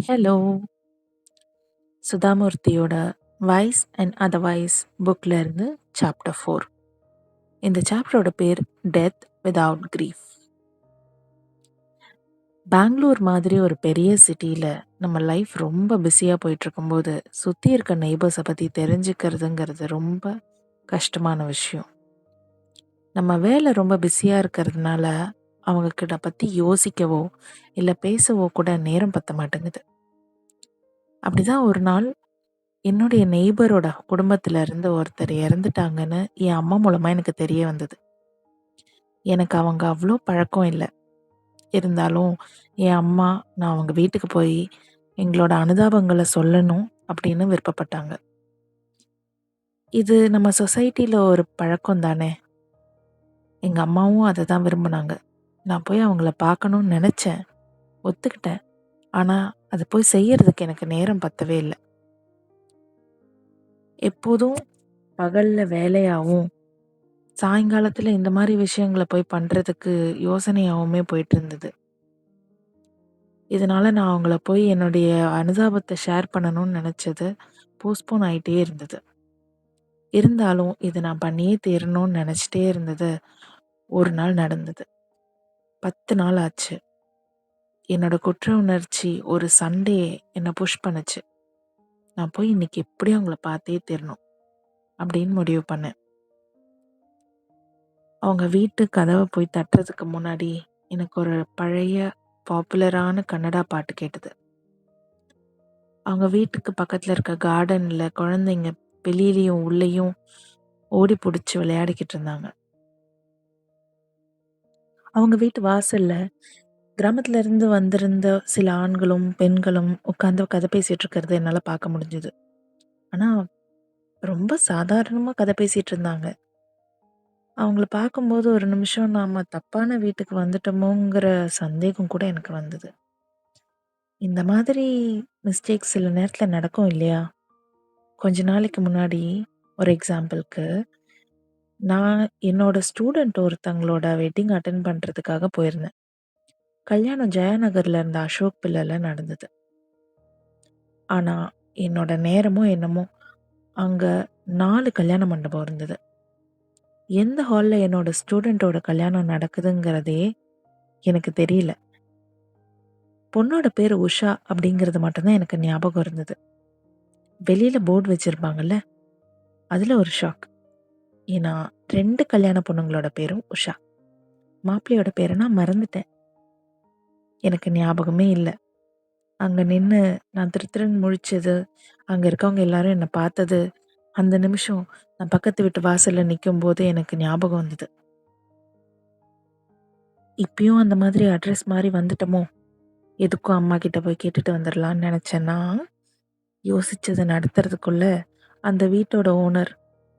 Hello! சுதாமூர்த்தியோட wise and otherwise புக்ல இருந்து chapter 4. இந்த சாப்டரோட பேர் டெத் விதவுட் கிரீஃப். பெங்களூர் மாதிரி ஒரு பெரிய சிட்டியில நம்ம லைஃப் ரொம்ப பிஸியா போயிட்டு இருக்கும்போது சுத்தி இருக்க நெய்பர்ஸை பத்தி தெரிஞ்சுக்கிறதுங்கிறது ரொம்ப கஷ்டமான விஷயம். நம்ம வேலை ரொம்ப பிஸியா இருக்கிறதுனால அவங்க கிட்ட பத்தி யோசிக்கவோ இல்லை பேசவோ கூட நேரம் பத்த மாட்டேங்குது. அப்படிதான் ஒரு நாள் என்னுடைய நெய்பரோட குடும்பத்துல இருந்து ஒருத்தர் இறந்துட்டாங்கன்னு என் அம்மா மூலமா எனக்கு தெரிய வந்தது. எனக்கு அவங்க அவ்வளோ பழக்கம் இல்லை. இருந்தாலும் என் அம்மா நான் அவங்க வீட்டுக்கு போய் எங்களோட அனுதாபங்களை சொல்லணும் அப்படின்னு விருப்பப்பட்டாங்க. இது நம்ம சொசைட்டில ஒரு பழக்கம் தானே. எங்க அம்மாவும் அதை தான் விரும்பினாங்க. நான் போய் அவங்கள பார்க்கணும்னு நினைச்சேன், ஒத்துக்கிட்டேன். ஆனா அதை போய் செய்யறதுக்கு எனக்கு நேரம் பத்தவே இல்லை. எப்போதும் பகல்ல வேலையாவும் சாயங்காலத்துல இந்த மாதிரி விஷயங்களை போய் பண்றதுக்கு யோசனையாவுமே போயிட்டு இருந்தது. இதனால நான் அவங்கள போய் என்னுடைய அனுதாபத்தை ஷேர் பண்ணணும்னு நினைச்சது போஸ்ட்போன் ஆயிட்டே இருந்தது. இருந்தாலும் இது நான் பண்ணியே தீரணும்னு நினைச்சிட்டே இருந்தது. ஒரு நாள் நடந்தது. 10 நாள் ஆச்சு. என்னோட குற்ற உணர்ச்சி ஒரு சண்டே என்னை புஷ் பண்ணுச்சு. நான் போய் இன்னைக்கு எப்படியும் அவங்கள பார்த்தே தீரணும் அப்படின்னு முடிவு பண்ணேன். அவங்க வீட்டு கதவை போய் தட்டுறதுக்கு முன்னாடி எனக்கு ஒரு பழைய பாப்புலரான கன்னடா பாட்டு கேட்டது. அவங்க வீட்டுக்கு பக்கத்துல இருக்க கார்டன்ல குழந்தைங்க வெளியிலயும் உள்ளேயும் ஓடி பிடிச்சி விளையாடிக்கிட்டு இருந்தாங்க. அவங்க வீட்டு வாசல்ல கிராமத்துல இருந்து வந்திருந்த சில ஆண்களும் பெண்களும் உட்காந்து கதை பேசிட்டு இருக்கிறது என்னால பார்க்க முடிஞ்சது. ஆனா ரொம்ப சாதாரணமா கதை பேசிட்டு இருந்தாங்க. அவங்கள பார்க்கும்போது ஒரு நிமிஷம் நாம தப்பான வீட்டுக்கு வந்துட்டோமோங்கிற சந்தேகம் கூட எனக்கு வந்தது. இந்த மாதிரி மிஸ்டேக்ஸ் சில நேரத்துல நடக்கும் இல்லையா? கொஞ்ச நாளைக்கு முன்னாடி ஒரு எக்ஸாம்பிளுக்கு, நான் என்னோட ஸ்டூடெண்ட் ஒருத்தங்களோட வெட்டிங் அட்டெண்ட் பண்றதுக்காக போயிருந்தேன். கல்யாணம் ஜெயாநகர்ல இருந்த அசோக் பில்லர்ல நடந்தது. ஆனா என்னோட நேரமோ என்னமோ அங்க 4 கல்யாண மண்டபம் இருந்தது. எந்த ஹால்ல என்னோட ஸ்டூடெண்டோட கல்யாணம் நடக்குதுங்கிறதே எனக்கு தெரியல. பொண்ணோட பேரு உஷா அப்படிங்கிறது மட்டும் தான் எனக்கு ஞாபகம் இருந்தது. வெளியில போர்டு வச்சிருப்பாங்கல்ல, அதுல ஒரு ஷாக். ஏன்னா 2 கல்யாண பொண்ணுங்களோட பேரும் உஷா. மாப்பிள்ளையோட பேரை நான் மறந்துட்டேன். எனக்கு ஞாபகமே இல்ல. அங்க நின்னு நான் திருதிருன்னு முழிச்சது, அங்க இருக்கவங்க எல்லாரும் என்ன பார்த்தது, அந்த நிமிஷம் நான் பக்கத்து வீட்டு வாசல்ல நிக்கும்போது எனக்கு ஞாபகம் வந்தது. இப்பயும் அந்த மாதிரி அட்ரஸ் மாறி வந்துட்டோமோ? எதுக்கும் அம்மா கிட்ட போய் கேட்டுட்டு வந்துரலான்னு நெனச்சேன்னா, யோசிச்சத நடத்துறதுக்குள்ள அந்த வீட்டோட ஓனர்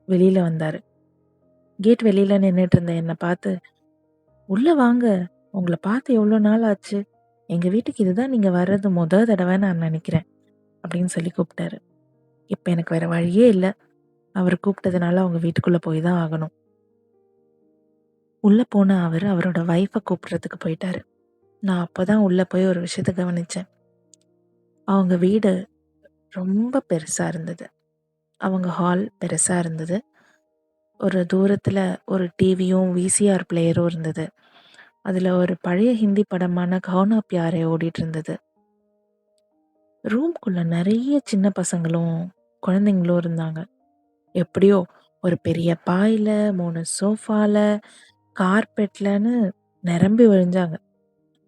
வெளியில வந்தாரு. கேட் வெளியில நின்னுட்டு இருந்த என்ன பார்த்து, "உள்ள வாங்க. உங்கள பார்த்து எவ்ளோ நாள் ஆச்சு. எங்க வீட்டுக்கு இதுதான் நீங்க வர்றது தடவ நான் நெனைக்கிறேன்." அப்படின்னு சொல்லி கூப்பிட்டாரு. இப்ப எனக்கு வேற வழியே இல்ல. அவரு கூப்பிட்டதுனால அவங்க வீட்டுக்குள்ள போய் தான் ஆகணும். உள்ள போன அவரு அவரோட வைஃப கூப்பிடுறதுக்கு போயிட்டாரு. நான் அப்பதான் உள்ள போய் ஒரு விஷயத்த கவனிச்சேன். அவங்க வீடு ரொம்ப பெருசா இருந்தது. அவங்க ஹால் பெருசா இருந்தது. ஒரு தூரத்துல ஒரு டிவியும், விசிஆர் பிளேயரும் இருந்தது. அதுல ஒரு பழைய ஹிந்தி படமான கௌனா பியாரே ஓடிட்டு இருந்தது. ரூம்குள்ள நெறைய சின்ன பசங்களும், குழந்தைங்களும் இருந்தாங்க. எப்படியோ ஒரு பெரிய பாய்ல, 3 சோஃபால, கார்பெட்லன்னு நிரம்பி வழிஞ்சாங்க.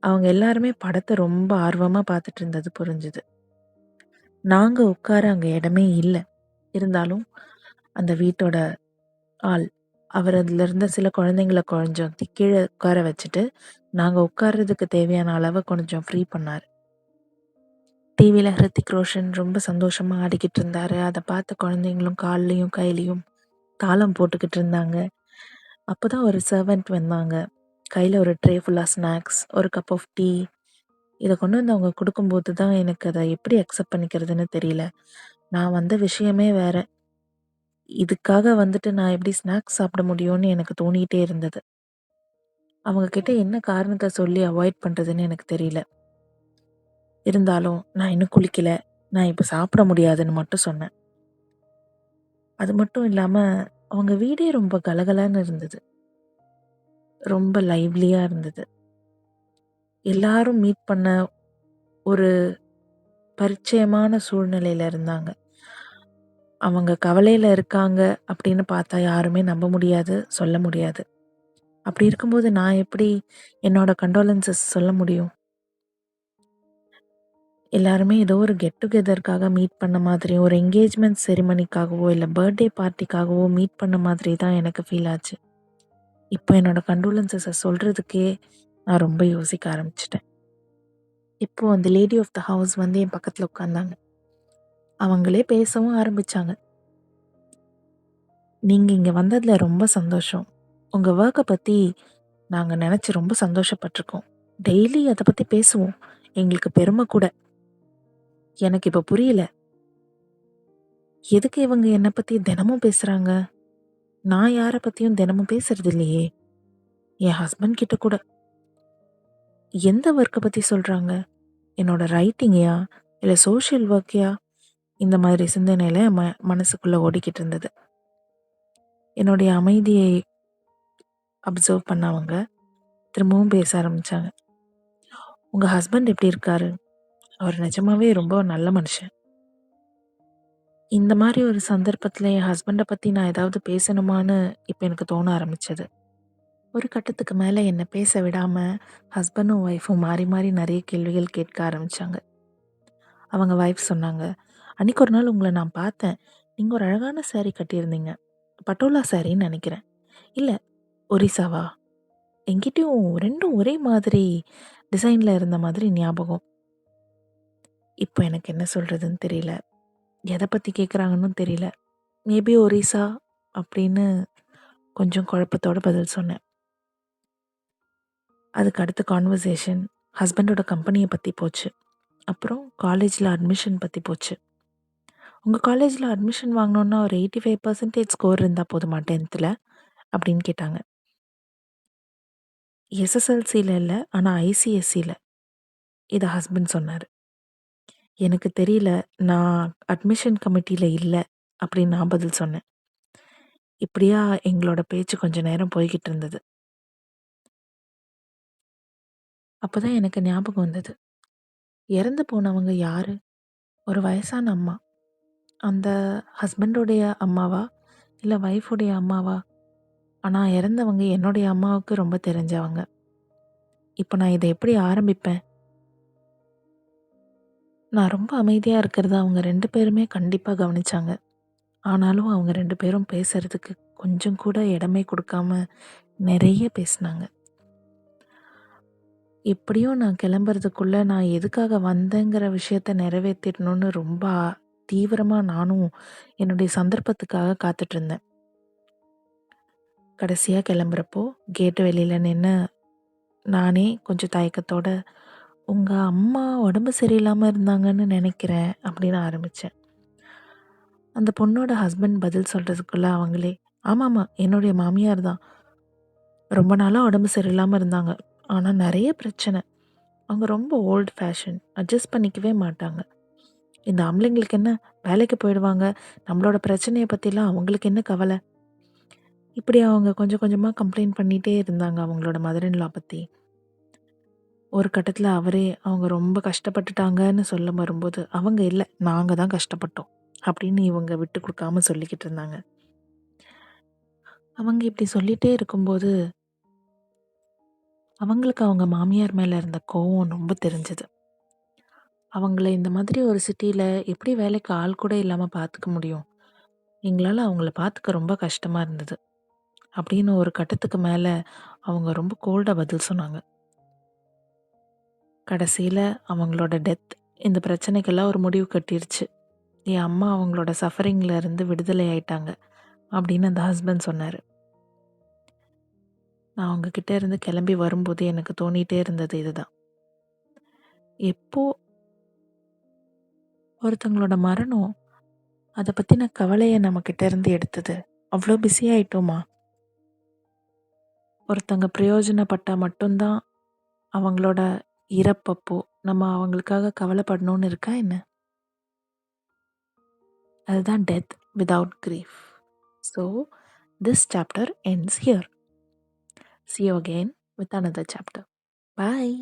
அவங்க எல்லாருமே படத்த ரொம்ப ஆர்வமா பார்த்துட்டு இருந்தது புரிஞ்சுது. நாங்க உட்கார அங்க இடமே இல்ல. இருந்தாலும் அந்த வீட்டோட ஆள், அவர் அதுல இருந்த சில குழந்தைங்கள கொஞ்சம் கீழ உட்கார வச்சுட்டு, நாங்க உட்கார்றதுக்கு தேவையான அளவு கொஞ்சம் ஃப்ரீ பண்ணாரு. டிவில ஹிருத்திக் ரோஷன் ரொம்ப சந்தோஷமா ஆடிக்கிட்டு இருந்தாரு. அத பார்த்த குழந்தைங்களும் கால்லயும், கையிலயும் தாளம் போட்டுக்கிட்டு இருந்தாங்க. அப்பதான் ஒரு சர்வன்ட் வந்தாங்க. கையில ஒரு ட்ரே ஃபுல்லா ஸ்நாக்ஸ், ஒரு கப் ஆஃப் டீ. இத கொண்டு வந்து அவங்க குடுக்கும்போது தான் எனக்கு அத எப்படி அக்செப்ட் பண்ணிக்கிறதுன்னு தெரியல. நான் வந்த விஷயமே வேற. இதுக்காக வந்துட்டு நான் எப்படி ஸ்நாக்ஸ் சாப்பிட முடியும்னு எனக்கு தோணிட்டே இருந்தது. அவங்க கிட்ட என்ன காரணத்த சொல்லி அவாய்ட் பண்றதுன்னு எனக்கு தெரியல. இருந்தாலும் நான் இன்னும் குளிக்கல. நான் இப்ப சாப்பிட முடியாதுன்னு மட்டும் சொன்னேன். அது மட்டும் இல்லாம அவங்க வீடே ரொம்ப கலகலன்னு இருந்தது. ரொம்ப லைவ்லியா இருந்தது. எல்லாரும் மீட் பண்ண ஒரு பரிச்சயமான சூழ்நிலையில இருந்தாங்க. அவங்க கவலையில இருக்காங்க அப்படின்னு பார்த்தா யாருமே நம்ப முடியாது, சொல்ல முடியாது. அப்படி இருக்கும்போது நான் எப்படி என்னோட கண்டோலன்ஸஸ் சொல்ல முடியும்? எல்லாருமே ஏதோ ஒரு கெட் டுகெதர்க்காக மீட் பண்ண மாதிரி, ஒரு என்கேஜ்மெண்ட் செரிமனிக்காகவோ, இல்ல பர்த்டே பார்ட்டிக்காகவோ மீட் பண்ண மாதிரி தான் எனக்கு ஃபீல் ஆச்சு. இப்போ என்னோட கண்டோலன்ஸஸ சொல்றதுக்கே நான் ரொம்ப யோசிக்க ஆரம்பிச்சுட்டேன். இப்போ அந்த லேடி ஆஃப் த ஹவுஸ் வந்து என் பக்கத்துல உட்கார்ந்தாங்க. அவங்களே பேசவும் ஆரம்பிச்சாங்க. "நீங்க இங்க வந்ததுல ரொம்ப சந்தோஷம். உங்க வொர்க்க பத்தி நாங்க நெனச்சு ரொம்ப சந்தோஷப்பட்டுருக்கோம். டெய்லி அத பத்தி பேசுவோம். எங்களுக்கு பெரும கூட. எனக்கு இப்ப புரியல. எதுக்கு இவங்க என்ன பத்தி தினமும் பேசுறாங்க? நான் யார பத்தியும் தினமும் பேசுறது இல்லையே! என் ஹஸ்பண்ட் கிட்ட கூட. எந்த வொர்க்க பத்தி சொல்றாங்க? என்னோட ரைட்டிங்கயா? இல்ல சோஷியல் ஒர்க்யா?" இந்த மாதிரி சிந்தனையில மனசுக்குள்ள ஓடிக்கிட்டு இருந்தது. என்னுடைய அமைதியை அப்சர்வ் பண்ண அவங்க திரும்பவும் பேச ஆரம்பிச்சாங்க. "உங்க ஹஸ்பண்ட் எப்படி இருக்காரு? அவர் நிஜமாவே ரொம்ப நல்ல மனுஷன். இந்த மாரி ஒரு சந்தர்ப்பத்துல என் ஹஸ்பண்ட பத்தி நான் ஏதாவது பேசணுமான்னு இப்ப எனக்கு தோண ஆரம்பிச்சது." ஒரு கட்டத்துக்கு மேல என்ன பேச விடாம ஹஸ்பண்டும் ஒய்ஃபும் மாறி மாறி நெறைய கேள்விகள் கேட்க ஆரம்பிச்சாங்க. அவங்க ஒய்ஃப் சொன்னாங்க, "அன்னைக்கு ஒரு நாள் உங்கள நான் பார்த்தேன். நீங்க ஒரு அழகான சாரி கட்டியிருந்தீங்க. பட்டோலா சாரின்னு நெனைக்கிறேன். இல்ல ஒரிசாவா? என்கிட்டயும் 2ம் ஒரே மாதிரி டிசைன்ல இருந்த மாதிரி ஞாபகம்." இப்போ எனக்கு என்ன சொல்றதுன்னு தெரியல. எத பத்தி கேட்குறாங்கன்னும் தெரியல. மேபி ஒரிசா அப்படின்னு கொஞ்சம் குழப்பத்தோட பதில் சொன்னேன். அதுக்கு அடுத்த கான்வர்சேஷன் ஹஸ்பண்டோட கம்பெனிய பத்தி போச்சு. அப்புறம் காலேஜ்ல அட்மிஷன் பத்தி போச்சு. "உங்க காலேஜ்ல அட்மிஷன் வாங்கணும்னா ஒரு 85% ஸ்கோர் இருந்தா போதுமா 10த்ல?" அப்படின்னு கேட்டாங்க. எஸ்எஸ்எல்சில இல்ல. ஆனா ஐசிஎஸ்சில. இத ஹஸ்பண்ட் சொன்னாரு. எனக்கு தெரியல. நான் அட்மிஷன் கமிட்டில இல்ல அப்படின்னு நான் பதில் சொன்னேன். இப்படியா எங்களோட பேச்சு கொஞ்ச நேரம் போய்க்கிட்டு இருந்தது. அப்பதான் எனக்கு ஞாபகம் வந்தது. இறந்து போனவங்க யாரு? ஒரு வயசான அம்மா. அந்த ஹஸ்பண்டோடைய அம்மாவா? இல்ல ஒய்ஃபுடைய அம்மாவா? ஆனா இறந்தவங்க என்னுடைய அம்மாவுக்கு ரொம்ப தெரிஞ்சவங்க. இப்ப நான் இத எப்படி ஆரம்பிப்பேன்? நான் ரொம்ப அமைதியா இருக்கிறத அவங்க 2 பேருமே கண்டிப்பா கவனிச்சாங்க. ஆனாலும் அவங்க 2 பேரும் பேசுறதுக்கு கொஞ்சம் கூட இடமே குடுக்காம நெறைய பேசுனாங்க. எப்படியும் நான் கிளம்புறதுக்குள்ள நான் எதுக்காக வந்தேங்கிற விஷயத்த நிறைவேத்திடணும்னு ரொம்ப தீவிரமா நானும் என்னுடைய சந்தர்ப்பத்துக்காக காத்துட்டு இருந்தேன். கடைசியா கிளம்புறப்போ கேட்டு வெளியில நின்னு நானே கொஞ்சம் தயக்கத்தோட, "உங்க அம்மா உடம்பு சரியில்லாம இருந்தாங்கன்னு நெனைக்கிறேன்" அப்படின்னு ஆரம்பிச்சேன். அந்த பொண்ணோட ஹஸ்பண்ட் பதில் சொல்றதுக்குள்ள அவங்களே, "ஆமாமா, என்னுடைய மாமியார் தான். ரொம்ப நாளா உடம்பு சரியில்லாம இருந்தாங்க. ஆனா நெறைய பிரச்சனை. அவங்க ரொம்ப ஓல்ட் ஃபேஷன். அட்ஜஸ்ட் பண்ணிக்கவே மாட்டாங்க. இந்த ஆம்பளைங்களுக்கு என்ன வேலைக்கு போயிடுவாங்க. நம்மளோட பிரச்சனைய பத்திலாம் அவங்களுக்கு என்ன கவல?" இப்படி அவங்க கொஞ்சம் கொஞ்சமா கம்ப்ளைண்ட் பண்ணிட்டே இருந்தாங்க அவங்களோட மதர் இன் லா பத்தி. ஒரு கட்டத்துல அவரே அவங்க ரொம்ப கஷ்டப்பட்டுட்டாங்கன்னு சொல்ல வரும்போது, "அவங்க இல்ல, நாங்க தான் கஷ்டப்பட்டோம்." அப்படின்னு இவங்க விட்டு குடுக்காம சொல்லிக்கிட்டு இருந்தாங்க. அவங்க இப்படி சொல்லிட்டே இருக்கும்போது, அவங்களுக்கு அவங்க மாமியார் மேல இருந்த கோவம் ரொம்ப தெரிஞ்சது. அவங்கள இந்த மாதிரி ஒரு சிட்டில எப்படி வேலைக்கு ஆள் கூட இல்லாம பாத்துக்க முடியும்? எங்களால அவங்கள பாத்துக்க ரொம்ப கஷ்டமா இருந்தது. அப்படின்னு ஒரு கட்டத்துக்கு மேல அவங்க ரொம்ப கோல்டா பதில் சொன்னாங்க. கடைசியில அவங்களோட டெத் இந்த பிரச்சனைக்கெல்லாம் ஒரு முடிவு கட்டிருச்சு. என் அம்மா அவங்களோட சஃபரிங்ல இருந்து விடுதலை ஆயிட்டாங்க. அப்படின்னு அந்த ஹஸ்பண்ட் சொன்னாரு. நான் அவங்க கிட்ட இருந்து கிளம்பி வரும்போது எனக்கு தோணிட்டே இருந்தது இதுதான். எப்போ ஒருத்தவங்களோட மரணம் அத பத்தின கவலைய நம்மகிட்ட இருந்து எடுத்தது. அவ்ளோ பிஸி ஆயிட்டோமா? ஒருத்தங்க பிரயோஜனப்பட்டா மட்டும் தான் அவங்களோட இறப்பப்போ, நம்ம அவங்களுக்காக கவலைப்படணும்னு இருக்கா என்ன? அதுதான் death without grief. So this chapter ends here. See you again with another chapter. Bye.